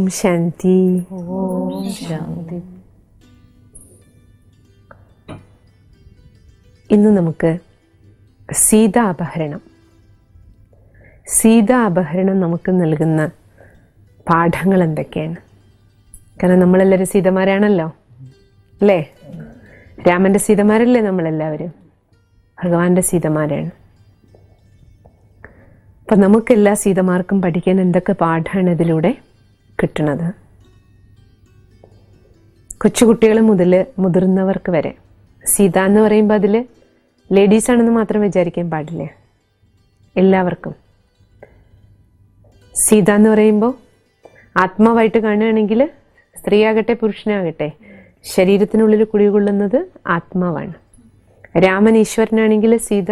ഓം ശാന്തി. ഓം ശാന്തി. ഇന്ന് നമുക്ക് സീതാപഹരണം നമുക്ക് നൽകുന്ന പാഠങ്ങൾ എന്തൊക്കെയാണ്? കാരണം നമ്മളെല്ലാവരും സീതമാരാണല്ലോ അല്ലേ? രാമൻ്റെ സീതമാരല്ലേ നമ്മളെല്ലാവരും? ഭഗവാന്റെ സീതമാരാണ്. അപ്പം നമുക്കെല്ലാ സീതമാർക്കും പഠിക്കാൻ എന്തൊക്കെ പാഠമാണ് ഇതിലൂടെ കിട്ടണത്? കൊച്ചുകുട്ടികൾ മുതൽ മുതിർന്നവർക്ക് വരെ. സീത എന്ന് പറയുമ്പോൾ അതിൽ ലേഡീസാണെന്ന് മാത്രം വിചാരിക്കാൻ പാടില്ല, എല്ലാവർക്കും. സീത എന്ന് പറയുമ്പോൾ ആത്മാവായിട്ട് കാണുകയാണെങ്കിൽ സ്ത്രീയാകട്ടെ പുരുഷനാകട്ടെ ശരീരത്തിനുള്ളിൽ കുടികൊള്ളുന്നത് ആത്മാവാണ്. രാമൻ ഈശ്വരനാണെങ്കിൽ സീത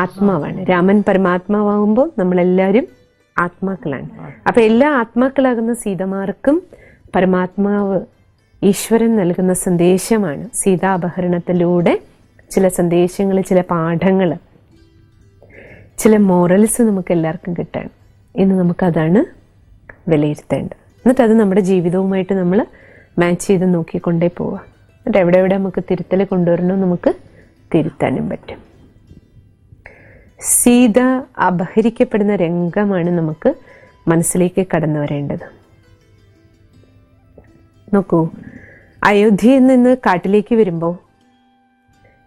ആത്മാവാണ്. രാമൻ പരമാത്മാവാകുമ്പോൾ നമ്മളെല്ലാവരും ആത്മാക്കളാണ്. അപ്പം എല്ലാ ആത്മാക്കളാകുന്ന സീതമാർക്കും പരമാത്മാവ് ഈശ്വരൻ നൽകുന്ന സന്ദേശമാണ് സീതാപഹരണത്തിലൂടെ ചില സന്ദേശങ്ങൾ, ചില പാഠങ്ങൾ, ചില മോറൽസ് നമുക്ക് എല്ലാവർക്കും കിട്ടാൻ. ഇന്ന് നമുക്കതാണ് വിലയിരുത്തേണ്ടത്. എന്നിട്ട് അത് നമ്മുടെ ജീവിതവുമായിട്ട് നമ്മൾ മാച്ച് ചെയ്ത് നോക്കിക്കൊണ്ടേ പോവുക. എന്നിട്ട് എവിടെ നമുക്ക് തിരുത്തൽ കൊണ്ടുവരണോ നമുക്ക് തിരുത്താനും പറ്റും. സീത അപഹരിക്കപ്പെടുന്ന രംഗമാണ് നമുക്ക് മനസ്സിലേക്ക് കടന്നു വരേണ്ടത്. നോക്കൂ, അയോധ്യയിൽ നിന്ന് കാട്ടിലേക്ക് വരുമ്പോൾ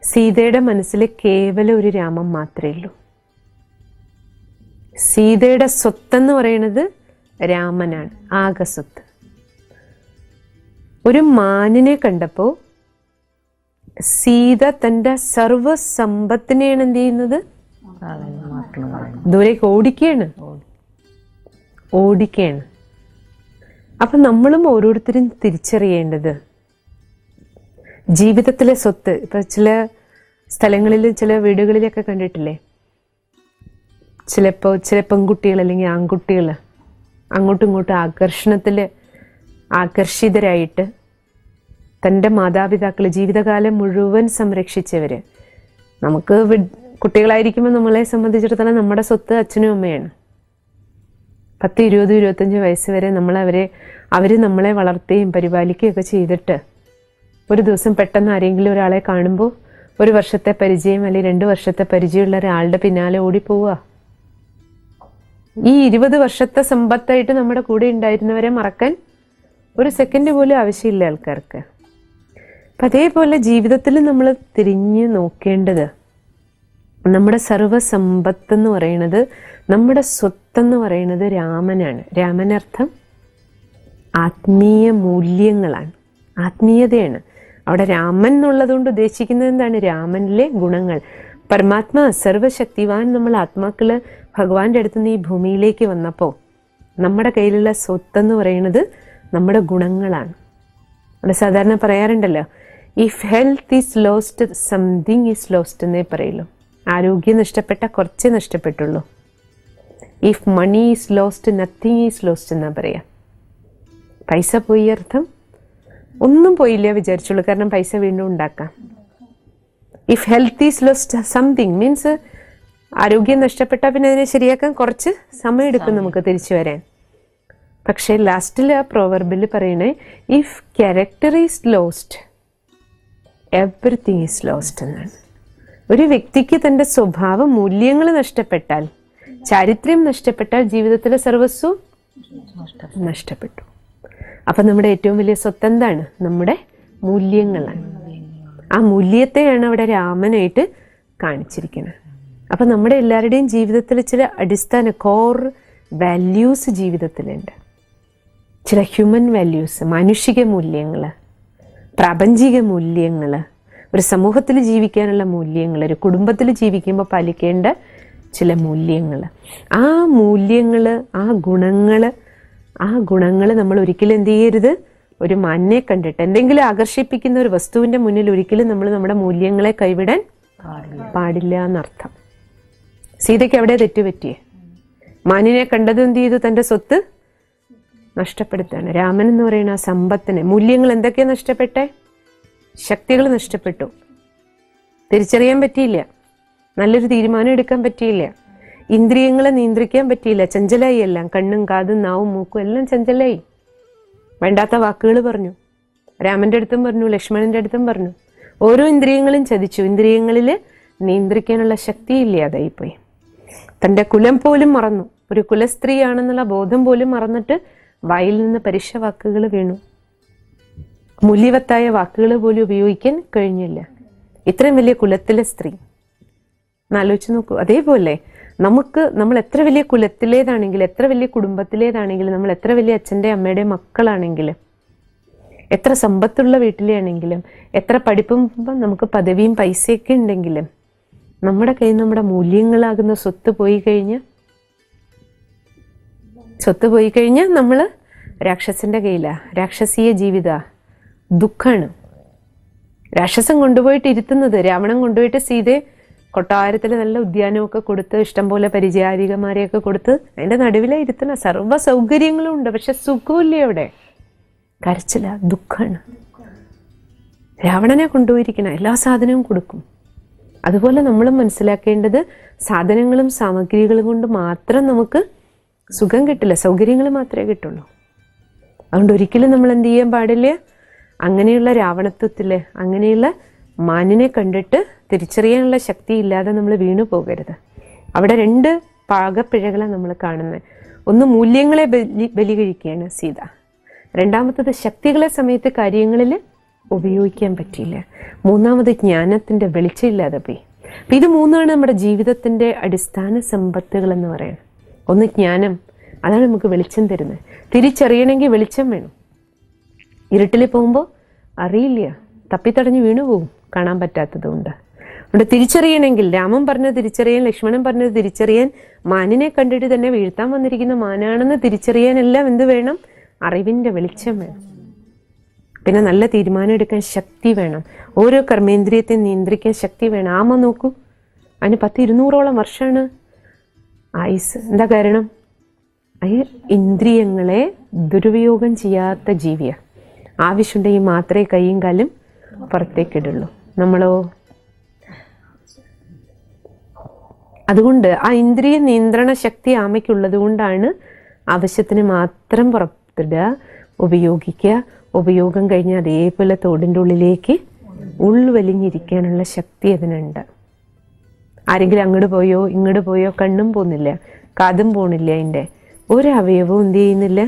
സീതയുടെ മനസ്സിൽ കേവലം ഒരു രാമൻ മാത്രമേ ഉള്ളൂ. സീതയുടെ സ്വത്തെന്ന് പറയുന്നത് രാമനാണ്, ആകെ സ്വത്ത്. ഒരു മാനിനെ കണ്ടപ്പോൾ സീത തൻ്റെ സർവസമ്പത്തിനെയാണ് എന്ത് ചെയ്യുന്നത്? ദൂരേക്ക് ഓടിക്കുകയാണ്. അപ്പം നമ്മളും ഓരോരുത്തരും തിരിച്ചറിയേണ്ടത് ജീവിതത്തിലെ സ്വത്ത്. ഇപ്പം ചില സ്ഥലങ്ങളിൽ, ചില വീടുകളിലൊക്കെ കണ്ടിട്ടില്ലേ, ചിലപ്പോൾ ചില പെൺകുട്ടികൾ അല്ലെങ്കിൽ ആൺകുട്ടികൾ അങ്ങോട്ടും ഇങ്ങോട്ടും ആകർഷിതരായിട്ട് തൻ്റെ മാതാപിതാക്കൾ ജീവിതകാലം മുഴുവൻ സംരക്ഷിച്ചവർ, നമുക്ക് കുട്ടികളായിരിക്കുമ്പോൾ നമ്മളെ സംബന്ധിച്ചിടത്തോളം നമ്മുടെ സ്വത്ത് അച്ഛനും അമ്മയാണ്. 10, 20, 25 വയസ്സ് വരെ അവർ നമ്മളെ വളർത്തുകയും പരിപാലിക്കുകയൊക്കെ ചെയ്തിട്ട് ഒരു ദിവസം പെട്ടെന്ന് ആരെങ്കിലും ഒരാളെ കാണുമ്പോൾ 1 വർഷത്തെ പരിചയം അല്ലെങ്കിൽ 2 വർഷത്തെ പരിചയമുള്ള ഒരാളുടെ പിന്നാലെ ഓടിപ്പോവുക. ഈ 20 വർഷത്തെ സമ്പത്തായിട്ട് നമ്മുടെ കൂടെ ഉണ്ടായിരുന്നവരെ മറക്കാൻ ഒരു സെക്കൻഡ് പോലും ആവശ്യമില്ല ആൾക്കാർക്ക്. അപ്പം അതേപോലെ ജീവിതത്തിൽ നമ്മൾ തിരിഞ്ഞ് നോക്കേണ്ടത് നമ്മുടെ സർവസമ്പത്തെന്ന് പറയുന്നത്, നമ്മുടെ സ്വത്തെന്ന് പറയുന്നത് രാമനാണ്. രാമനർത്ഥം ആത്മീയ മൂല്യങ്ങളാണ്, ആത്മീയതയാണ്. അവിടെ രാമൻ എന്നുള്ളതുകൊണ്ട് ഉദ്ദേശിക്കുന്നത് എന്താണ്? രാമനിലെ ഗുണങ്ങൾ. പരമാത്മാ സർവശക്തിവാൻ നമ്മൾ ആത്മാക്കൾ ഭഗവാന്റെ അടുത്ത് നിന്ന് ഈ ഭൂമിയിലേക്ക് വന്നപ്പോൾ നമ്മുടെ കയ്യിലുള്ള സ്വത്തെന്ന് പറയുന്നത് നമ്മുടെ ഗുണങ്ങളാണ്. അവിടെ സാധാരണ പറയാറുണ്ടല്ലോ, if health is lost something is lost എന്നേ പറയുള്ളൂ. ആരോഗ്യം നഷ്ടപ്പെട്ട കുറച്ചേ നഷ്ടപ്പെട്ടുള്ളൂ. If money is lost nothing is lost എന്നാ പറയാ. പൈസ പോയി അർത്ഥം ഒന്നും പോയില്ല വിചാരിച്ചുള്ളൂ, കാരണം പൈസ വീണ്ടും ഉണ്ടാക്കാം. If health is lost something means ആരോഗ്യം നഷ്ടപ്പെട്ടാൽ പിന്നെ അതിനെ ശരിയാക്കാൻ കുറച്ച് സമയം എടുക്കും നമുക്ക് തിരിച്ചു വരാൻ. പക്ഷേ ലാസ്റ്റിൽ ആ പ്രോവർബിൽ പറയണേ, if character is lost everything is lost എന്നാണ്. ഒരു വ്യക്തിക്ക് തൻ്റെ സ്വഭാവ മൂല്യങ്ങൾ നഷ്ടപ്പെട്ടാൽ, ചാരിത്രം നഷ്ടപ്പെട്ടാൽ ജീവിതത്തിലെ സർവസ്വം നഷ്ടപ്പെട്ടു. അപ്പം നമ്മുടെ ഏറ്റവും വലിയ സ്വത്ത് എന്താണ്? നമ്മുടെ മൂല്യങ്ങളാണ്. ആ മൂല്യത്തെയാണ് അവിടെ രാമനായിട്ട് കാണിച്ചിരിക്കുന്നത്. അപ്പം നമ്മുടെ എല്ലാവരുടെയും ജീവിതത്തിൽ ചില അടിസ്ഥാന കോർ വാല്യൂസ് ജീവിതത്തിലുണ്ട്. ചില ഹ്യൂമൻ വാല്യൂസ്, മാനുഷിക മൂല്യങ്ങൾ, പ്രാപഞ്ചിക മൂല്യങ്ങൾ, ഒരു സമൂഹത്തിൽ ജീവിക്കാനുള്ള മൂല്യങ്ങൾ, ഒരു കുടുംബത്തിൽ ജീവിക്കുമ്പോൾ പാലിക്കേണ്ട ചില മൂല്യങ്ങൾ. ആ മൂല്യങ്ങൾ, ആ ഗുണങ്ങൾ നമ്മൾ ഒരിക്കലും എന്ത് ചെയ്യരുത്? ഒരു മാനിനെ കണ്ടിട്ട് എന്തെങ്കിലും ആകർഷിപ്പിക്കുന്ന ഒരു വസ്തുവിൻ്റെ മുന്നിൽ ഒരിക്കലും നമ്മൾ നമ്മുടെ മൂല്യങ്ങളെ കൈവിടാൻ പാടില്ല എന്നർത്ഥം. സീതയ്ക്ക് എവിടെ തെറ്റുപറ്റിയേ? മാനിനെ കണ്ടത് എന്ത് ചെയ്തു? തൻ്റെ സ്വത്ത് നഷ്ടപ്പെടുത്താണ്. രാമൻ എന്ന് പറയുന്ന ആ സമ്പത്തിനെ, മൂല്യങ്ങൾ എന്തൊക്കെയാണ് നഷ്ടപ്പെട്ടെ? ശക്തികൾ നഷ്ടപ്പെട്ടു, തിരിച്ചറിയാൻ പറ്റിയില്ല, നല്ലൊരു തീരുമാനം എടുക്കാൻ പറ്റിയില്ല. ഇന്ദ്രിയങ്ങളെ നിയന്ത്രിക്കാൻ പറ്റിയില്ല, ചഞ്ചലായി എല്ലാം. കണ്ണും കാതും നാവും മൂക്കും എല്ലാം ചഞ്ചലായി. വേണ്ടാത്ത വാക്കുകൾ പറഞ്ഞു. രാമന്റെ അടുത്തും പറഞ്ഞു, ലക്ഷ്മണന്റെ അടുത്തും പറഞ്ഞു. ഓരോ ഇന്ദ്രിയങ്ങളും ചതിച്ചു. ഇന്ദ്രിയങ്ങളിൽ നിയന്ത്രിക്കാനുള്ള ശക്തി ഇല്ലാതായിപ്പോയി. തൻ്റെ കുലം പോലും മറന്നു. ഒരു കുലസ്ത്രീയാണെന്നുള്ള ബോധം പോലും മറന്നിട്ട് വായിൽ നിന്ന് പരുഷ വാക്കുകൾ വീണു. മൂല്യവത്തായ വാക്കുകൾ പോലും ഉപയോഗിക്കാൻ കഴിഞ്ഞില്ല. ഇത്രയും വലിയ കുലത്തിലെ സ്ത്രീ എന്നാലോചിച്ച് നോക്കൂ. അതേപോലെ നമ്മൾ എത്ര വലിയ കുലത്തിലേതാണെങ്കിലും, എത്ര വലിയ കുടുംബത്തിലേതാണെങ്കിലും, നമ്മൾ എത്ര വലിയ അച്ഛൻ്റെ അമ്മയുടെ മക്കളാണെങ്കിലും, എത്ര സമ്പത്തുള്ള വീട്ടിലാണെങ്കിലും, എത്ര പഠിപ്പും നമുക്ക് പദവിയും പൈസയൊക്കെ ഉണ്ടെങ്കിലും, നമ്മുടെ കയ്യിൽ നമ്മുടെ മൂല്യങ്ങളാകുന്ന സ്വത്ത് പോയി കഴിഞ്ഞാൽ നമ്മൾ രാക്ഷസന്റെ കയ്യിലാണ്. രാക്ഷസീയ ജീവിത ദുഃഖമാണ്. രാക്ഷസൻ കൊണ്ടുപോയിട്ട് ഇരുത്തുന്നത്, രാവണൻ കൊണ്ടുപോയിട്ട് സീതയെ കൊട്ടാരത്തിൽ നല്ല ഉദ്യാനമൊക്കെ കൊടുത്ത് ഇഷ്ടംപോലെ പരിചാരികമാരെയൊക്കെ കൊടുത്ത് അതിൻ്റെ നടുവിലെ ഇരുത്തണ. സർവ്വ സൗകര്യങ്ങളും ഉണ്ട്, പക്ഷെ സുഖമില്ലേ അവിടെ. കരച്ചില, ദുഃഖമാണ്. രാവണനെ കൊണ്ടുപോയിരിക്കണം, എല്ലാ സാധനവും കൊടുക്കും. അതുപോലെ നമ്മളും മനസ്സിലാക്കേണ്ടത് സാധനങ്ങളും സാമഗ്രികളും കൊണ്ട് മാത്രം നമുക്ക് സുഖം കിട്ടില്ല, സൗകര്യങ്ങൾ മാത്രമേ കിട്ടുള്ളൂ. അതുകൊണ്ട് ഒരിക്കലും നമ്മൾ എന്ത് ചെയ്യാൻ പാടില്ല, അങ്ങനെയുള്ള രാവണത്വത്തിൽ, അങ്ങനെയുള്ള മാനിനെ കണ്ടിട്ട് തിരിച്ചറിയാനുള്ള ശക്തി ഇല്ലാതെ നമ്മൾ വീണു പോകരുത്. അവിടെ രണ്ട് പാകപ്പിഴകളാണ് നമ്മൾ കാണുന്നത്. ഒന്ന്, മൂല്യങ്ങളെ ബലി കഴിക്കുകയാണ് സീത. രണ്ടാമത്തത്, ശക്തികളെ സമയത്ത് കാര്യങ്ങളിൽ ഉപയോഗിക്കാൻ പറ്റിയില്ല. മൂന്നാമത്, ജ്ഞാനത്തിൻ്റെ വെളിച്ചമില്ലാതെ പോയി. അപ്പം ഇത് മൂന്നാണ് നമ്മുടെ ജീവിതത്തിൻ്റെ അടിസ്ഥാന സമ്പത്തുകൾ എന്ന് പറയുന്നത്. ഒന്ന് ജ്ഞാനം, അതാണ് നമുക്ക് വെളിച്ചം തരുന്നത്. തിരിച്ചറിയണമെങ്കിൽ വെളിച്ചം വേണം. ഇരുട്ടിൽ പോകുമ്പോൾ അറിയില്ല, തപ്പിത്തടഞ്ഞ് വീണു പോകും, കാണാൻ പറ്റാത്തത് കൊണ്ട്. അതുകൊണ്ട് തിരിച്ചറിയണമെങ്കിൽ, രാമൻ പറഞ്ഞത് തിരിച്ചറിയാൻ, ലക്ഷ്മണൻ പറഞ്ഞത് തിരിച്ചറിയാൻ, മാനിനെ കണ്ടിട്ട് തന്നെ വീഴ്ത്താൻ വന്നിരിക്കുന്ന മാനാണെന്ന് തിരിച്ചറിയാനെല്ലാം എന്ത് വേണം? അറിവിൻ്റെ വെളിച്ചം വേണം. പിന്നെ നല്ല തീരുമാനം എടുക്കാൻ ശക്തി വേണം. ഓരോ കർമ്മേന്ദ്രിയത്തെ നിയന്ത്രിക്കാൻ ശക്തി വേണം. ആമ നോക്കൂ, അതിന് 100-200ഓളം വർഷമാണ് ആയുസ്. എന്താ കാരണം? ഇന്ദ്രിയങ്ങളെ ദുരുപയോഗം ചെയ്യാത്ത ജീവിയാണ്. ആവശ്യമുണ്ടെങ്കിൽ മാത്രമേ കൈയും കാലും പുറത്തേക്കിടുള്ളൂ. നമ്മളോ? അതുകൊണ്ട് ആ ഇന്ദ്രിയ നിയന്ത്രണ ശക്തി ആമയ്ക്കുള്ളത് കൊണ്ടാണ് ആവശ്യത്തിന് മാത്രം പുറത്തിടുക, ഉപയോഗിക്കുക. ഉപയോഗം കഴിഞ്ഞ് അതേപോലെ തോടിൻ്റെ ഉള്ളിലേക്ക് ഉൾവലിഞ്ഞിരിക്കാനുള്ള ശക്തി അതിനുണ്ട്. ആരെങ്കിലും അങ്ങോട്ട് പോയോ ഇങ്ങോട്ട് പോയോ കണ്ണും പോകുന്നില്ല, കാതും പോണില്ല, അതിൻ്റെ ഒരു അവയവവും എന്ത് ചെയ്യുന്നില്ല,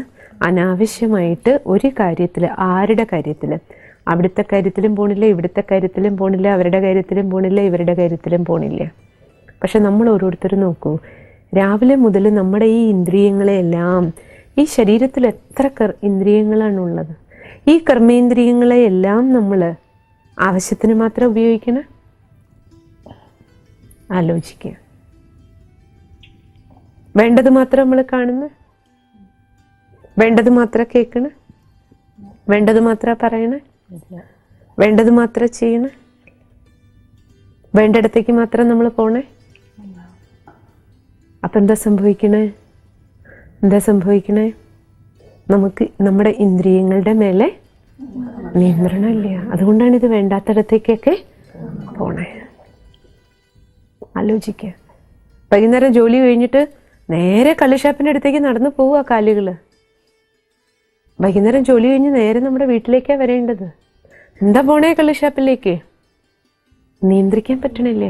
അനാവശ്യമായിട്ട് ഒരു കാര്യത്തിൽ, ആരുടെ കാര്യത്തിൽ, അവിടുത്തെ കാര്യത്തിലും പോണില്ല, ഇവിടുത്തെ കാര്യത്തിലും പോണില്ല, അവരുടെ കാര്യത്തിലും പോണില്ല, ഇവരുടെ കാര്യത്തിലും പോണില്ല. പക്ഷെ നമ്മൾ ഓരോരുത്തരും നോക്കൂ, രാവിലെ മുതൽ നമ്മുടെ ഈ ഇന്ദ്രിയങ്ങളെയെല്ലാം, ഈ ശരീരത്തിൽ എത്ര ഇന്ദ്രിയങ്ങളാണുള്ളത്, ഈ കർമ്മേന്ദ്രിയങ്ങളെയെല്ലാം നമ്മൾ ആവശ്യത്തിന് മാത്രം ഉപയോഗിക്കണം. ആലോചിക്കുക. വേണ്ടത് മാത്രം നമ്മൾ കാണുന്നു, വേണ്ടത് മാത്രം കേൾക്കണേ, വേണ്ടത് മാത്രം പറയണേ, വേണ്ടത് മാത്രം ചെയ്യണേ, വേണ്ടിടത്തേക്ക് മാത്രം നമ്മൾ പോണേ. അപ്പം എന്താ സംഭവിക്കണേ? നമുക്ക് നമ്മുടെ ഇന്ദ്രിയങ്ങളുടെ മേലെ നിയന്ത്രണമില്ല. അതുകൊണ്ടാണ് ഇത് വേണ്ടാത്തിടത്തേക്കൊക്കെ പോണേ. ആലോചിക്കുക. വൈകുന്നേരം ജോലി കഴിഞ്ഞിട്ട് നേരെ കള്ളുഷാപ്പിൻ്റെ അടുത്തേക്ക് നടന്നു പോവുക കാലുകൾ. വൈകുന്നേരം ജോലി കഴിഞ്ഞ് നേരെ നമ്മുടെ വീട്ടിലേക്കാണ് വരേണ്ടത്. എന്താ പോണേ കള്ളുഷാപ്പിലേക്ക്? നിയന്ത്രിക്കാൻ പറ്റണില്ല.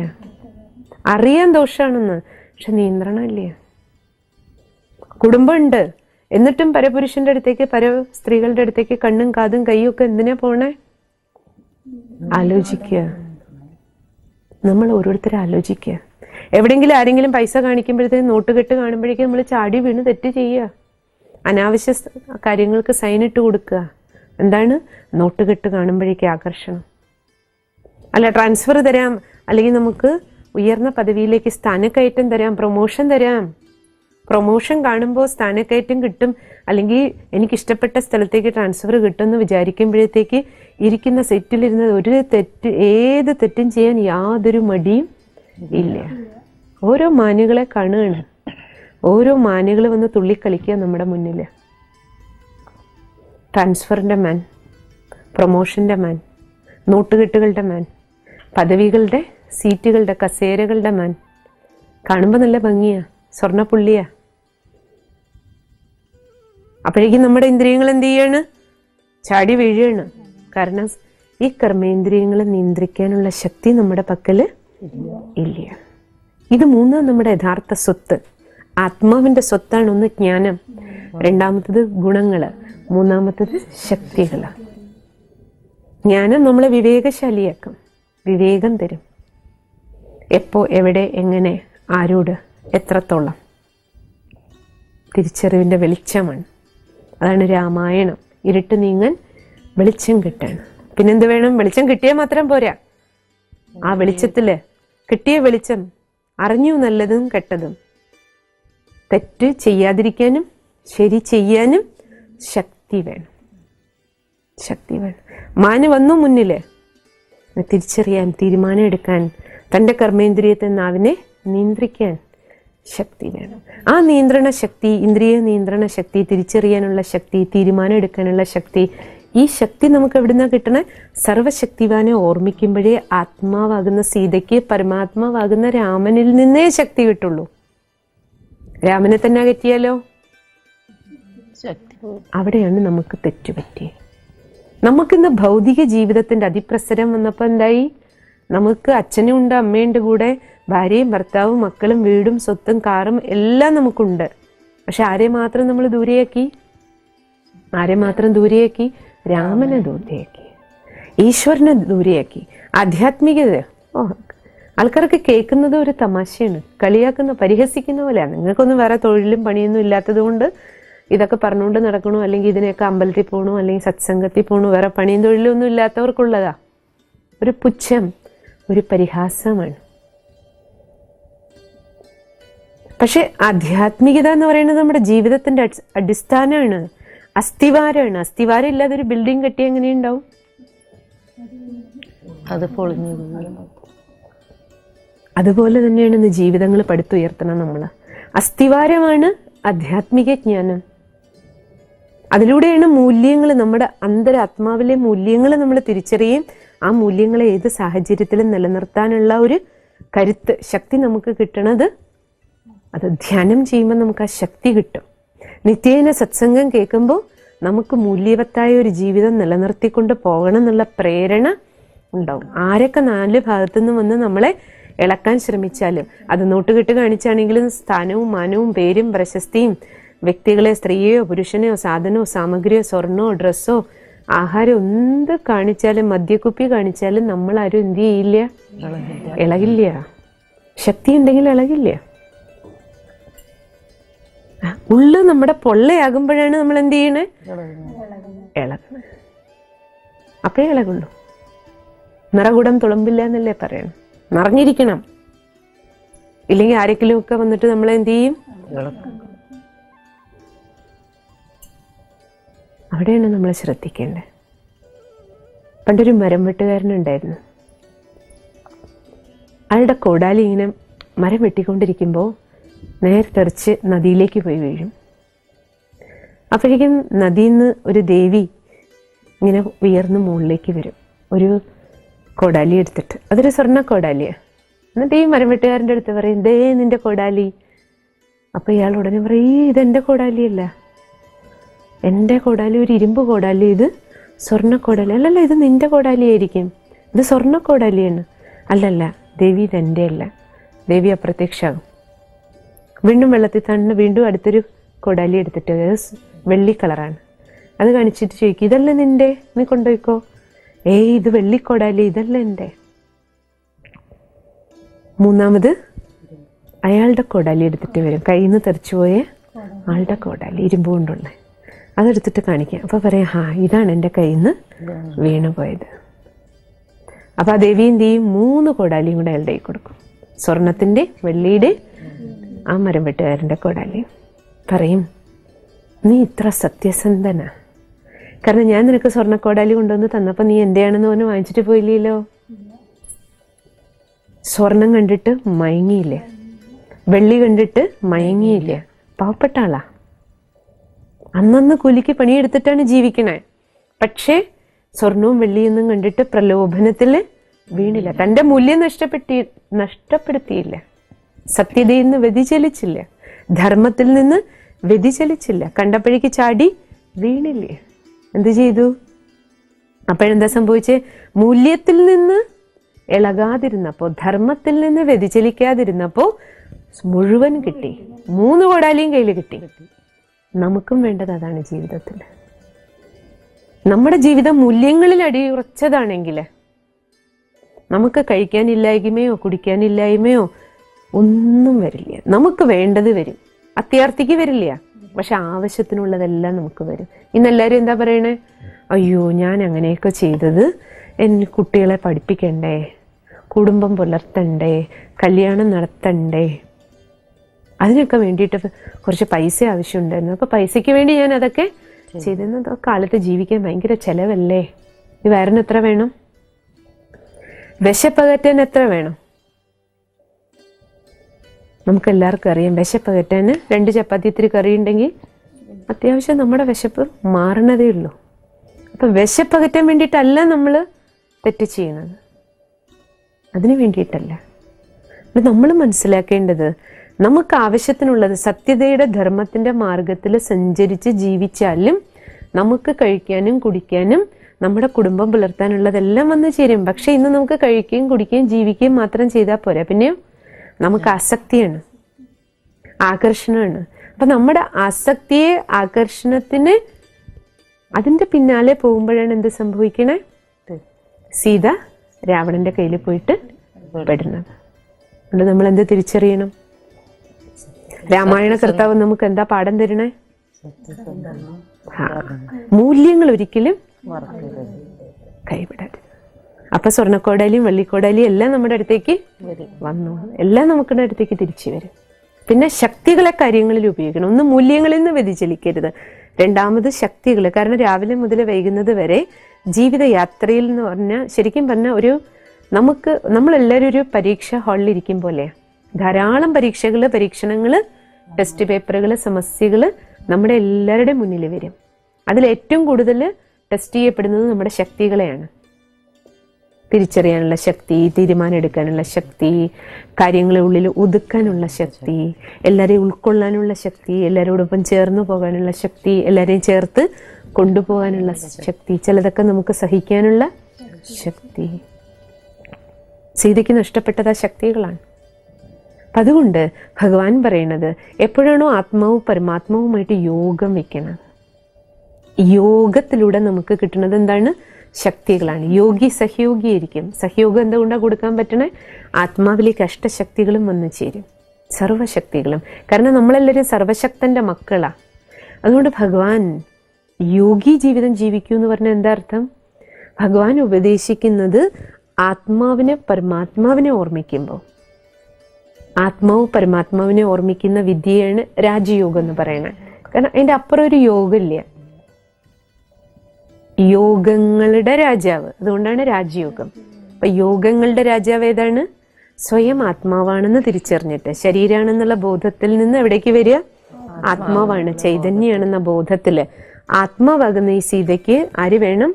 അറിയാൻ ദോഷമാണെന്ന്, പക്ഷെ നിയന്ത്രണമില്ല. കുടുംബമുണ്ട്, എന്നിട്ടും പരപുരുഷന്റെ അടുത്തേക്ക്, പര സ്ത്രീകളുടെ അടുത്തേക്ക് കണ്ണും കാതും കൈയും ഒക്കെ എന്തിനാ പോണേ? ആലോചിക്കുക. നമ്മൾ ഓരോരുത്തരും ആലോചിക്കുക. എവിടെയെങ്കിലും ആരെങ്കിലും പൈസ കാണിക്കുമ്പോഴത്തേക്കും, നോട്ടുകെട്ട് കാണുമ്പോഴേക്കും നമ്മൾ ചാടി വീണ് തെറ്റ് ചെയ്യുക. അനാവശ്യ കാര്യങ്ങൾക്ക് സൈനിട്ട് കൊടുക്കുക. എന്താണ്? നോട്ടുകെട്ട് കാണുമ്പോഴേക്കും ആകർഷണം. അല്ല, ട്രാൻസ്ഫർ തരാം, അല്ലെങ്കിൽ നമുക്ക് ഉയർന്ന പദവിയിലേക്ക് സ്ഥാനക്കയറ്റം തരാം, പ്രൊമോഷൻ തരാം. പ്രൊമോഷൻ കാണുമ്പോൾ സ്ഥാനക്കയറ്റം കിട്ടും, അല്ലെങ്കിൽ എനിക്കിഷ്ടപ്പെട്ട സ്ഥലത്തേക്ക് ട്രാൻസ്ഫർ കിട്ടുമെന്ന് വിചാരിക്കുമ്പോഴത്തേക്ക് ഇരിക്കുന്ന സെറ്റിലിരുന്നത് ഏത് തെറ്റും ചെയ്യാൻ യാതൊരു മടിയും ഇല്ല. ഓരോ മാനുകളെ കാണുകയാണ്. ഓരോ മാനുകൾ വന്ന് തുള്ളിക്കളിക്കുക നമ്മുടെ മുന്നിൽ. ട്രാൻസ്ഫറിൻ്റെ മാൻ, പ്രൊമോഷൻ്റെ മാൻ, നോട്ടുകെട്ടുകളുടെ മാൻ, പദവികളുടെ, സീറ്റുകളുടെ, കസേരകളുടെ മാൻ. കാണുമ്പോൾ നല്ല ഭംഗിയാണ്. സ്വർണ്ണപ്പുള്ളിയാ. അപ്പോഴേക്കും നമ്മുടെ ഇന്ദ്രിയങ്ങൾ എന്ത് ചെയ്യാണ്? ചാടി വീഴുകയാണ്. കാരണം ഈ കർമ്മേന്ദ്രിയങ്ങളെ നിയന്ത്രിക്കാനുള്ള ശക്തി നമ്മുടെ പക്കല് ഇല്ല. ഇത് മൂന്നാം നമ്മുടെ യഥാർത്ഥ സ്വത്ത്. ആത്മാവിന്റെ സ്വത്താണ്. ഒന്ന് ജ്ഞാനം, രണ്ടാമത്തത് ഗുണങ്ങള്, മൂന്നാമത്തത് ശക്തികള്. ജ്ഞാനം നമ്മളെ വിവേകശാലിയാക്കും, വിവേകം തരും. എപ്പോ, എവിടെ, എങ്ങനെ, ആരോട്, എത്രത്തോളം തിരിച്ചറിവിന്റെ വെളിച്ചമാണ്. അതാണ് രാമായണം. ഇരുട്ട് നീങ്ങാൻ വെളിച്ചം കിട്ടാൻ. പിന്നെന്ത് വേണം? വെളിച്ചം കിട്ടിയാൽ മാത്രം പോരാ. ആ വെളിച്ചത്തില് കിട്ടിയ വെളിച്ചം അറിഞ്ഞു നല്ലതും കെട്ടതും, തെറ്റ് ചെയ്യാതിരിക്കാനും ശരി ചെയ്യാനും ശക്തി വേണം. ശക്തി വേണം. മാന് വന്നു മുന്നില്, തിരിച്ചറിയാൻ, തീരുമാനം എടുക്കാൻ, തൻ്റെ കർമ്മേന്ദ്രിയത്തെ നാവിനെ നിയന്ത്രിക്കാൻ ശക്തി വേണം. ആ നിയന്ത്രണ ശക്തി, ഇന്ദ്രിയ നിയന്ത്രണ ശക്തി, തിരിച്ചറിയാനുള്ള ശക്തി, തീരുമാനം എടുക്കാനുള്ള ശക്തി, ഈ ശക്തി നമുക്ക് എവിടുന്നാ കിട്ടണേ? സർവശക്തിവാനെ ഓർമ്മിക്കുമ്പോഴേ ആത്മാവാകുന്ന സീതയ്ക്ക് പരമാത്മാവാകുന്ന രാമനിൽ നിന്നേ ശക്തി കിട്ടുള്ളൂ. രാമനെ തന്നെ അകറ്റിയാലോ? അവിടെയാണ് നമുക്ക് തെറ്റുപറ്റിയത്. നമുക്കിന്ന് ഭൗതിക ജീവിതത്തിന്റെ അതിപ്രസരം വന്നപ്പോൾ എന്തായി? നമുക്ക് അച്ഛനും ഉണ്ട്, അമ്മയുണ്ട്, കൂടെ ഭാര്യയും ഭർത്താവും മക്കളും വീടും സ്വത്തും കാറും എല്ലാം നമുക്കുണ്ട്. പക്ഷെ ആരെ മാത്രം നമ്മൾ ദൂരെയാക്കി? ആരെ മാത്രം ദൂരെയാക്കി? രാമനെ ദൂരെയാക്കി, ഈശ്വരനെ ദൂരെയാക്കി. ആധ്യാത്മികത ആൾക്കാർക്ക് കേൾക്കുന്നത് ഒരു തമാശയാണ്, കളിയാക്കുന്ന, പരിഹസിക്കുന്ന പോലെയാണ്. നിങ്ങൾക്കൊന്നും വേറെ തൊഴിലും പണിയൊന്നും ഇല്ലാത്തത് കൊണ്ട് ഇതൊക്കെ പറഞ്ഞുകൊണ്ട് നടക്കണോ, അല്ലെങ്കിൽ ഇതിനെയൊക്കെ അമ്പലത്തിൽ പോകണോ, അല്ലെങ്കിൽ സത്സംഗത്തിൽ പോകണോ, വേറെ പണിയും തൊഴിലും ഒന്നും ഇല്ലാത്തവർക്കുള്ളതാ. ഒരു പുച്ഛം, ഒരു പരിഹാസമാണ്. പക്ഷെ ആധ്യാത്മികത എന്ന് പറയുന്നത് നമ്മുടെ ജീവിതത്തിന്റെ അടിസ്ഥാനമാണ്, അസ്ഥിവാരമാണ്. അസ്ഥിവാരം ഇല്ലാതെ ഒരു ബിൽഡിംഗ് കെട്ടി എങ്ങനെയുണ്ടാവും? അത് പൊളിഞ്ഞു. അതുപോലെ തന്നെയാണ് ഇന്ന് ജീവിതങ്ങൾ പടുത്തുയർത്തണം നമ്മൾ. അസ്ഥിവാരമാണ് ആധ്യാത്മിക ജ്ഞാനം. അതിലൂടെയാണ് മൂല്യങ്ങൾ, നമ്മുടെ അന്തരാത്മാവിലെ മൂല്യങ്ങൾ നമ്മൾ തിരിച്ചറിയുകയും ആ മൂല്യങ്ങളെ ഏത് സാഹചര്യത്തിലും നിലനിർത്താനുള്ള ഒരു കരുത്ത്, ശക്തി നമുക്ക് കിട്ടണത് അത് ധ്യാനം ചെയ്യുമ്പോൾ നമുക്ക് ആ ശക്തി കിട്ടും. നിത്യേന സത്സംഗം കേൾക്കുമ്പോൾ നമുക്ക് മൂല്യവത്തായ ഒരു ജീവിതം നിലനിർത്തിക്കൊണ്ട് പോകണം എന്നുള്ള പ്രേരണ ഉണ്ടാവും. ആരൊക്കെ നാല് ഭാഗത്തുനിന്ന് വന്ന് നമ്മളെ ഇളക്കാൻ ശ്രമിച്ചാലും, അത് നോട്ടുകെട്ട് കാണിച്ചാണെങ്കിലും സ്ഥാനവും മാനവും പേരും പ്രശസ്തിയും, വ്യക്തികളെ, സ്ത്രീയെയോ പുരുഷനെയോ സാധനമോ സാമഗ്രിയോ സ്വർണ്ണോ ഡ്രസ്സോ ആഹാരം എന്ത് കാണിച്ചാലും, മദ്യക്കുപ്പി കാണിച്ചാലും നമ്മളാരും എന്ത് ചെയ്യില്ല? ഇളകില്ല. ശക്തി ഉണ്ടെങ്കിൽ ഇളകില്ല. ഉള്ളു നമ്മുടെ പൊള്ളയാകുമ്പോഴാണ് നമ്മൾ എന്ത് ചെയ്യണേ? ഇളകണം. അപ്പേ ഇളകുള്ളൂ. നിറകുടം തുളുമ്പില്ല എന്നല്ലേ പറയണം. നിറഞ്ഞിരിക്കണം. ഇല്ലെങ്കിൽ ആരെങ്കിലും ഒക്കെ വന്നിട്ട് നമ്മളെ എന്ത് ചെയ്യും? അവിടെയാണ് നമ്മൾ ശ്രദ്ധിക്കേണ്ടത്. പണ്ടൊരു മരം വെട്ടുകാരനുണ്ടായിരുന്നു. അയാളുടെ കോടാലി ഇങ്ങനെ മരം വെട്ടിക്കൊണ്ടിരിക്കുമ്പോൾ നേരെ തെറിച്ച് നദിയിലേക്ക് പോയി വീഴും. അപ്പോഴേക്കും നദിയിൽ നിന്ന് ഒരു ദേവി ഇങ്ങനെ ഉയർന്ന് മുകളിലേക്ക് വരും, ഒരു കോടാലി എടുത്തിട്ട്. അതൊരു സ്വർണ്ണ കോടാലിയാണ്. എന്നിട്ട് ഈ മരം വെട്ടുകാരൻ്റെ അടുത്ത് പറയും, ദേ നിന്റെ കോടാലി. അപ്പോൾ ഇയാൾ ഉടനെ പറയും, ഇതെൻ്റെ കോടാലിയല്ല, എൻ്റെ കോടാലി ഒരു ഇരുമ്പ് കോടാലി, ഇത് സ്വർണ്ണ കോടാലി. അല്ലല്ല, ഇത് നിന്റെ കോടാലിയായിരിക്കും, ഇത് സ്വർണ്ണ കോടാലിയാണ്. അല്ലല്ല ദേവി, ഇതെൻ്റെ അല്ല. ദേവി അപ്രത്യക്ഷമാകും. വീണ്ടും വെള്ളത്തിൽ തണ്ണ് വീണ്ടും അടുത്തൊരു കോടാലി എടുത്തിട്ട്, വെള്ളി കളറാണ്, അത് കാണിച്ചിട്ട് ചോദിക്കും, ഇതല്ല നിന്റെ, നീ കൊണ്ടുപോയിക്കോ. ഏയ് ഇത് വെള്ളിക്കോടാലി, ഇതല്ല എൻ്റെ. മൂന്നാമത് അയാളുടെ കോടാലി എടുത്തിട്ട് വരും, കയ്യിൽ നിന്ന് തെറിച്ചുപോയ ആളുടെ കോടാലി, ഇരുമ്പ് കൊണ്ടുള്ള, അതെടുത്തിട്ട് കാണിക്കാം. അപ്പോൾ പറയാം, ഇതാണ് എൻ്റെ കയ്യിൽ നിന്ന് വീണു പോയത്. അപ്പോൾ ആ ദേവി എന്ത് ചെയ്യും? 3 കോടാലിയും കൂടെ അയാളുടെ കയ്യിൽ കൊടുക്കും. സ്വർണത്തിൻ്റെ, വെള്ളിയുടെ, ആ മരം വെട്ടുകാരൻ്റെ കോടാലി. പറയും, നീ ഇത്ര സത്യസന്ധനാ, കാരണം ഞാൻ നിനക്ക് സ്വർണ്ണ കോടാലി കൊണ്ടുവന്ന് തന്നപ്പോൾ നീ എന്റെയാണെന്ന് പറഞ്ഞ് വാങ്ങിച്ചിട്ട് പോയില്ലല്ലോ. സ്വർണം കണ്ടിട്ട് മയങ്ങിയില്ല, വെള്ളി കണ്ടിട്ട് മയങ്ങിയില്ല. പാവപ്പെട്ട ആളാ, അന്നന്ന് കൂലിക്ക് പണിയെടുത്തിട്ടാണ് ജീവിക്കണേ. പക്ഷേ സ്വർണവും വെള്ളിയൊന്നും കണ്ടിട്ട് പ്രലോഭനത്തിൽ വീണില്ല, തൻ്റെ മൂല്യം നഷ്ടപ്പെടുത്തിയില്ല, സത്യതയിൽ നിന്ന് വ്യതിചലിച്ചില്ല. ധർമ്മത്തിൽ നിന്ന് വ്യതിചലിച്ചില്ല, കണ്ടപ്പോഴേക്ക് ചാടി വീണില്ലേ. എന്ത് ചെയ്തു? അപ്പോഴെന്താ സംഭവിച്ചേ? മൂല്യത്തിൽ നിന്ന് ഇളകാതിരുന്നപ്പോ, ധർമ്മത്തിൽ നിന്ന് വ്യതിചലിക്കാതിരുന്നപ്പോ മുഴുവൻ കിട്ടി. 3 കോടാലിയും കയ്യിൽ കിട്ടി. നമുക്കും വേണ്ടത് അതാണ് ജീവിതത്തിൽ. നമ്മുടെ ജീവിതം മൂല്യങ്ങളിൽ അടിയുറച്ചതാണെങ്കിൽ നമുക്ക് കഴിക്കാനില്ലായ്മയോ കുടിക്കാനില്ലായ്മയോ ഒന്നും വരില്ല. നമുക്ക് വേണ്ടത് വരും. അത്യാർത്ഥിക്ക് വരില്ല, പക്ഷെ ആവശ്യത്തിനുള്ളതെല്ലാം നമുക്ക് വരും. ഇന്നെല്ലാവരും എന്താ പറയണേ? അയ്യോ, ഞാൻ അങ്ങനെയൊക്കെ ചെയ്തത് കുട്ടികളെ പഠിപ്പിക്കണ്ടേ, കുടുംബം പുലർത്തണ്ടേ, കല്യാണം നടത്തണ്ടേ, അതിനൊക്കെ വേണ്ടിയിട്ട് കുറച്ച് പൈസ ആവശ്യമുണ്ടായിരുന്നു. അപ്പോൾ പൈസയ്ക്ക് വേണ്ടി ഞാൻ അതൊക്കെ ചെയ്തിരുന്ന കാലത്ത് ജീവിക്കാൻ ഭയങ്കര ചെലവല്ലേ. ഈ വയറിന് എത്ര വേണം? വിശപ്പകറ്റാൻ എത്ര വേണം? നമുക്കെല്ലാവർക്കും അറിയാം. വിശപ്പകറ്റാൻ 2 ചപ്പാത്തി ഇത്തിരി കറി ഉണ്ടെങ്കിൽ അത്യാവശ്യം നമ്മുടെ വിശപ്പ് മാറണതേ ഉള്ളൂ. അപ്പം വിശപ്പകറ്റാൻ വേണ്ടിയിട്ടല്ല നമ്മൾ തെറ്റ് ചെയ്യണത്, അതിനു വേണ്ടിയിട്ടല്ല. നമ്മൾ മനസ്സിലാക്കേണ്ടത് നമുക്ക് ആവശ്യത്തിനുള്ളത് സത്യതയുടെ ധർമ്മത്തിന്റെ മാർഗത്തിൽ സഞ്ചരിച്ച് ജീവിച്ചാലും നമുക്ക് കഴിക്കാനും കുടിക്കാനും നമ്മുടെ കുടുംബം പുലർത്താനുള്ളതെല്ലാം വന്നു ചേരും. പക്ഷെ ഇന്ന് നമുക്ക് കഴിക്കുകയും കുടിക്കുകയും ജീവിക്കുകയും മാത്രം ചെയ്താൽ പോരാ, പിന്നെയോ നമുക്ക് ആസക്തിയാണ്, ആകർഷണമാണ്. അപ്പൊ നമ്മുടെ ആസക്തിയെ, ആകർഷണത്തിന് അതിന്റെ പിന്നാലെ പോകുമ്പോഴാണ് എന്ത് സംഭവിക്കണേ? സീത രാവണന്റെ കയ്യിൽ പോയിട്ട് പെടുന്നത്. അതുകൊണ്ട് നമ്മൾ എന്ത് തിരിച്ചറിയണം? രാമായണ കർത്താവ് നമുക്ക് എന്താ പാഠം തരണേ? മൂല്യങ്ങൾ ഒരിക്കലും കൈവിടരുത്. അപ്പൊ സ്വർണ്ണക്കോടാലിയും വെള്ളിക്കോടാലിയും എല്ലാം നമ്മുടെ അടുത്തേക്ക് വന്നു, എല്ലാം നമ്മുടെ അടുത്തേക്ക് തിരിച്ചു വരും. പിന്നെ ശക്തികളെ കാര്യങ്ങളിൽ ഉപയോഗിക്കണം. ഒന്ന്, മൂല്യങ്ങളിൽ നിന്ന് വ്യതിചലിക്കരുത്. 2ാമത് ശക്തികൾ. കാരണം രാവിലെ മുതൽ വൈകുന്നത് വരെ ജീവിതയാത്രയിൽ എന്ന് പറഞ്ഞാൽ, ശരിക്കും പറഞ്ഞാൽ നമ്മളെല്ലാവരും ഒരു പരീക്ഷ ഹാളിൽ ഇരിക്കും പോലെ ധാരാളം പരീക്ഷകൾ, പരീക്ഷണങ്ങൾ, ടെസ്റ്റ് പേപ്പറുകൾ, സമസ്യകൾ നമ്മുടെ എല്ലാവരുടെയും മുന്നിൽ വരും. അതിൽ ഏറ്റവും കൂടുതൽ ടെസ്റ്റ് ചെയ്യപ്പെടുന്നത് നമ്മുടെ ശക്തികളെയാണ്. തിരിച്ചറിയാനുള്ള ശക്തി, തീരുമാനം എടുക്കാനുള്ള ശക്തി, കാര്യങ്ങളെ ഉള്ളിൽ ഒതുക്കാനുള്ള ശക്തി, എല്ലാവരെയും ഉൾക്കൊള്ളാനുള്ള ശക്തി, എല്ലാവരോടൊപ്പം ചേർന്ന് പോകാനുള്ള ശക്തി, എല്ലാവരെയും ചേർത്ത് കൊണ്ടുപോകാനുള്ള ശക്തി, ചിലതൊക്കെ നമുക്ക് സഹിക്കാനുള്ള ശക്തി. സീതയ്ക്ക് നഷ്ടപ്പെട്ടത് ആ ശക്തികളാണ്. അപ്പം അതുകൊണ്ട് ഭഗവാൻ പറയണത് എപ്പോഴാണോ ആത്മാവും പരമാത്മാവുമായിട്ട് യോഗം വെക്കണത്, യോഗത്തിലൂടെ നമുക്ക് കിട്ടുന്നത് എന്താണ്? ശക്തികളാണ്. യോഗി സഹയോഗിയായിരിക്കും. സഹയോഗം എന്തുകൊണ്ടാണ് കൊടുക്കാൻ പറ്റണേ? ആത്മാവിലേക്ക് അഷ്ടശക്തികളും വന്നു ചേരും, സർവശക്തികളും. കാരണം നമ്മളെല്ലാവരും സർവശക്തന്റെ മക്കളാ. അതുകൊണ്ട് ഭഗവാൻ യോഗി ജീവിതം ജീവിക്കൂ എന്ന് പറഞ്ഞാൽ എന്താ അർത്ഥം? ഭഗവാൻ ഉപദേശിക്കുന്നത് ആത്മാവിനെ പരമാത്മാവിനെ ഓർമ്മിക്കുമ്പോൾ, ആത്മാവ് പരമാത്മാവിനെ ഓർമ്മിക്കുന്ന വിദ്യയാണ് രാജയോഗം എന്ന് പറയണത്. കാരണം അതിൻ്റെ അപ്പുറം ഒരു യോഗമില്ല. യോഗങ്ങളുടെ രാജാവ്, അതുകൊണ്ടാണ് രാജയോഗം. അപ്പൊ യോഗങ്ങളുടെ രാജാവ് ഏതാണ്? സ്വയം ആത്മാവാണെന്ന് തിരിച്ചറിഞ്ഞിട്ട്, ശരീരമാണെന്നുള്ള ബോധത്തിൽ നിന്ന് എവിടേക്ക് വരിക? ആത്മാവാണ്, ചൈതന്യാണെന്ന ബോധത്തില്. ആത്മാവാകുന്ന ഈ സീതയ്ക്ക് ആര് വേണം?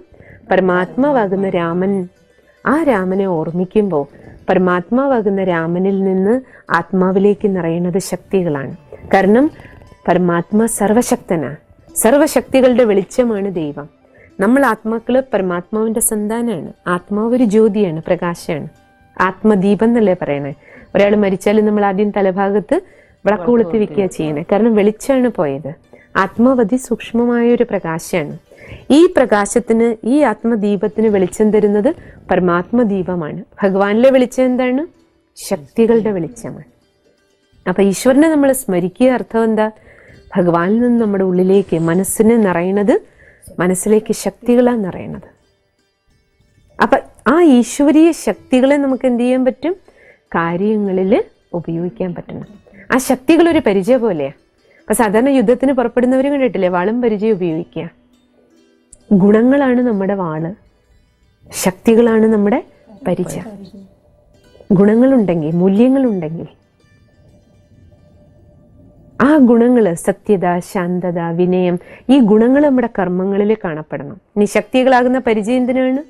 പരമാത്മാവാകുന്ന രാമൻ. ആ രാമനെ ഓർമ്മിക്കുമ്പോൾ പരമാത്മാവാകുന്ന രാമനിൽ നിന്ന് ആത്മാവിലേക്ക് നിറയുന്നത് ശക്തികളാണ്. കാരണം പരമാത്മാ സർവശക്തനാണ്. സർവശക്തികളുടെ വെളിച്ചമാണ് ദൈവം. നമ്മൾ ആത്മാക്കള് പരമാത്മാവിന്റെ സന്താനമാണ്. ആത്മാവ് ഒരു ജ്യോതിയാണ്, പ്രകാശമാണ്. ആത്മദീപം എന്നല്ലേ പറയണേ. ഒരാൾ മരിച്ചാലും നമ്മൾ ആദ്യം തലഭാഗത്ത് വിളക്ക് കൊളുത്തി വെക്കുക ചെയ്യണേ. കാരണം വെളിച്ചമാണ് പോയത്. ആത്മാവ് അതിസൂക്ഷ്മമായ ഒരു പ്രകാശമാണ്. ഈ പ്രകാശത്തിന്, ഈ ആത്മദീപത്തിന് വെളിച്ചം തരുന്നത് പരമാത്മദീപമാണ്. ഭഗവാനിലെ വെളിച്ചം എന്താണ്? ശക്തികളുടെ വെളിച്ചമാണ്. അപ്പൊ ഈശ്വരനെ നമ്മൾ സ്മരിക്കുക അർത്ഥം എന്താ? ഭഗവാനിൽ നിന്ന് നമ്മുടെ ഉള്ളിലേക്ക് മനസ്സിന് നിറയണത്, മനസ്സിലേക്ക് ശക്തികളാണ് നിറയണത്. അപ്പൊ ആ ഈശ്വരീയ ശക്തികളെ നമുക്ക് എന്ത് ചെയ്യാൻ പറ്റും? കാര്യങ്ങളിൽ ഉപയോഗിക്കാൻ പറ്റണം. ആ ശക്തികൾ ഒരു പരിചയം പോലെയാ. അപ്പൊ സാധാരണ യുദ്ധത്തിന് പുറപ്പെടുന്നവരും കണ്ടിട്ടില്ലേ, വാളും പരിചയം ഉപയോഗിക്കുക. ഗുണങ്ങളാണ് നമ്മുടെ വാള്, ശക്തികളാണ് നമ്മുടെ പരിച. ഗുണങ്ങളുണ്ടെങ്കിൽ, മൂല്യങ്ങളുണ്ടെങ്കിൽ, ആ ഗുണങ്ങൾ, സത്യത, ശാന്തത, വിനയം, ഈ ഗുണങ്ങൾ നമ്മുടെ കർമ്മങ്ങളിൽ കാണപ്പെടണം. ഇനി ശക്തികളാകുന്ന പരിചയം എന്തിനാണ്?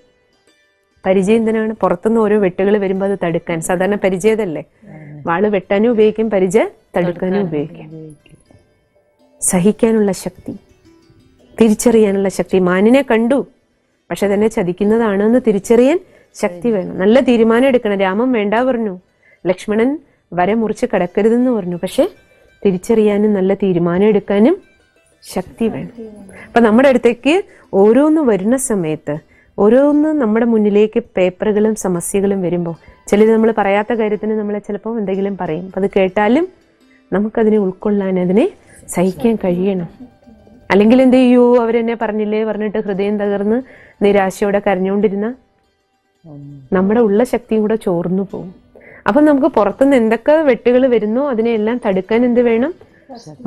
പരിചയം എന്തിനാണ്? പുറത്തുനിന്ന് ഓരോ വെട്ടുകൾ വരുമ്പോൾ അത് തടുക്കാൻ. സാധാരണ പരിചയതല്ലേ, വാള് വെട്ടാനും ഉപയോഗിക്കും, പരിചയ തടുക്കാനും ഉപയോഗിക്കാം. സഹിക്കാനുള്ള ശക്തി, തിരിച്ചറിയാനുള്ള ശക്തി. മാനിനെ കണ്ടു, പക്ഷെ തന്നെ ചതിക്കുന്നതാണെന്ന് തിരിച്ചറിയാൻ ശക്തി വേണം. നല്ല തീരുമാനം എടുക്കണം. രാമൻ വേണ്ട പറഞ്ഞു, ലക്ഷ്മണൻ വര മുറിച്ച് കടക്കരുതെന്ന് പറഞ്ഞു, പക്ഷെ തിരിച്ചറിയാനും നല്ല തീരുമാനം എടുക്കാനും ശക്തി വേണം. അപ്പൊ നമ്മുടെ അടുത്തേക്ക് ഓരോന്ന് വരുന്ന സമയത്ത്, ഓരോന്ന് നമ്മുടെ മുന്നിലേക്ക് പേപ്പറുകളും സമസ്യകളും വരുമ്പോൾ, ചിലത് നമ്മൾ പറയാത്ത കാര്യത്തിന് നമ്മളെ ചിലപ്പോൾ എന്തെങ്കിലും പറയും. അപ്പം അത് കേട്ടാലും നമുക്കതിനെ ഉൾക്കൊള്ളാൻ, അതിനെ സഹിക്കാൻ കഴിയണം. അല്ലെങ്കിൽ എന്ത് ചെയ്യൂ, അവരെന്നെ പറഞ്ഞില്ലേ പറഞ്ഞിട്ട് ഹൃദയം തകർന്ന് നിരാശയോടെ കരഞ്ഞുകൊണ്ടിരുന്ന നമ്മുടെ ഉള്ള ശക്തിയും കൂടെ ചോർന്നു പോകും. അപ്പം നമുക്ക് പുറത്തുനിന്ന് എന്തൊക്കെ വെട്ടുകൾ വരുന്നോ അതിനെല്ലാം തടുക്കാൻ എന്ത് വേണം?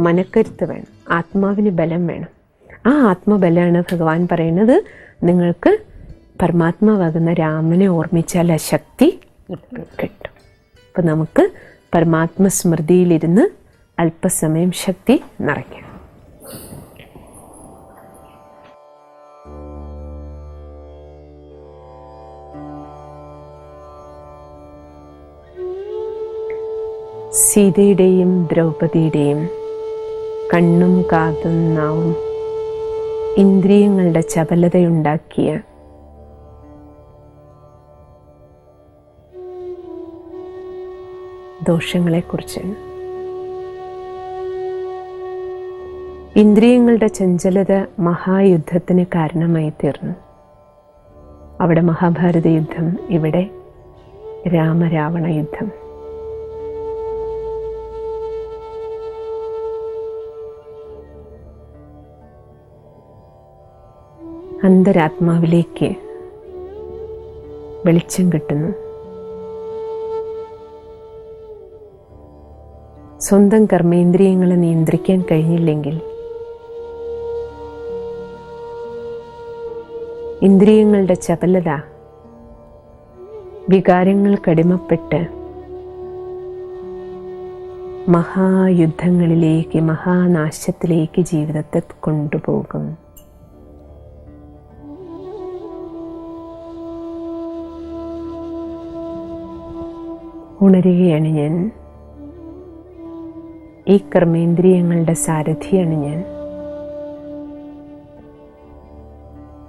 മനക്കരുത്ത് വേണം, ആത്മാവിന് ബലം വേണം. ആ ആത്മബലമാണ് ഭഗവാൻ പറയുന്നത്, നിങ്ങൾക്ക് പരമാത്മാവാകുന്ന രാമനെ ഓർമ്മിച്ചാൽ ആ ശക്തി കിട്ടും. അപ്പം നമുക്ക് പരമാത്മ സ്മൃതിയിലിരുന്ന് അല്പസമയം ശക്തി നിറയ്ക്കാം. സീതയുടെയും ദ്രൗപദിയുടെയും കണ്ണും കാതും നാവും ഇന്ദ്രിയങ്ങളുടെ ചപലതയുണ്ടാക്കിയ ദോഷങ്ങളെക്കുറിച്ചാണ്. ഇന്ദ്രിയങ്ങളുടെ ചഞ്ചലത മഹായുദ്ധത്തിന് കാരണമായി തീർന്നു. അവിടെ മഹാഭാരത യുദ്ധം, ഇവിടെ രാമരാവണ യുദ്ധം. അന്തരാത്മാവിലേക്ക് വെളിച്ചം കിട്ടുന്നു. സ്വന്തം കർമ്മേന്ദ്രിയങ്ങളെ നിയന്ത്രിക്കാൻ കഴിഞ്ഞില്ലെങ്കിൽ, ഇന്ദ്രിയങ്ങളുടെ ചപലത, വികാരങ്ങൾക്കടിമപ്പെട്ട് മഹായുദ്ധങ്ങളിലേക്ക്, മഹാനാശത്തിലേക്ക് ജീവിതത്തെ കൊണ്ടുപോകും. ഉണരുകയാണ് ഞാൻ. ഈ കർമ്മേന്ദ്രിയങ്ങളുടെ സാരഥിയാണ് ഞാൻ.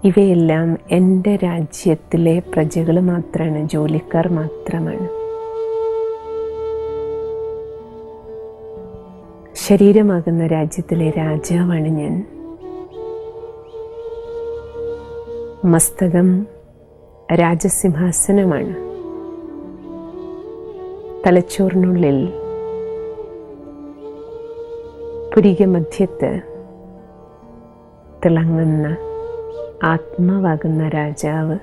ഇവയെല്ലാം എൻ്റെ രാജ്യത്തിലെ പ്രജകൾ മാത്രമാണ്, ജോലിക്കാർ മാത്രമാണ്. ശരീരമാകുന്ന രാജ്യത്തിലെ രാജാവാണ് ഞാൻ. മസ്തകം രാജസിംഹാസനമാണ്. തലച്ചോറിനുള്ളിൽ പുരിക മധ്യത്ത് തിളങ്ങുന്ന ആത്മാവാകുന്ന രാജാവ്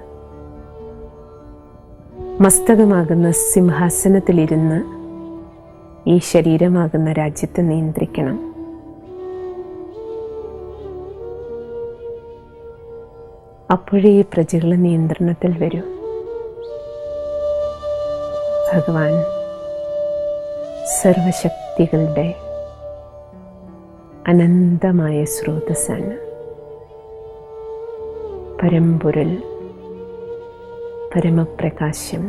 മസ്തകമാകുന്ന സിംഹാസനത്തിലിരുന്ന് ഈ ശരീരമാകുന്ന രാജ്യത്തെ നിയന്ത്രിക്കണം. അപ്പോഴേ ഈ പ്രജകൾ നിയന്ത്രണത്തിൽ വരും. ഭഗവാൻ സർവശക്തികളുടെ അനന്തമായ സ്രോതസ്സാണ്. പരമ്പൊരുൾ, പരമപ്രകാശം.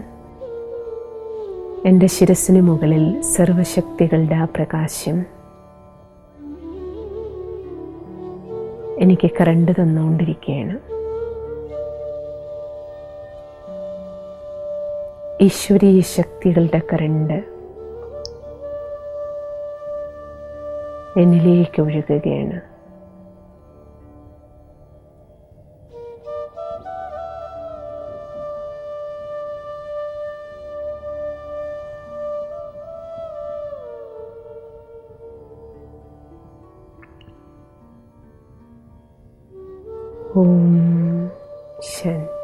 എൻ്റെ ശിരസിന് മുകളിൽ സർവശക്തികളുടെ ആ പ്രകാശം എനിക്ക് കറണ്ട് തന്നുകൊണ്ടിരിക്കുകയാണ്. ഈശ്വരീയ ശക്തികളുടെ കറണ്ട് എന്നിലേക്ക് ഒഴുകുകയാണ്. ഓം ശാന്തി.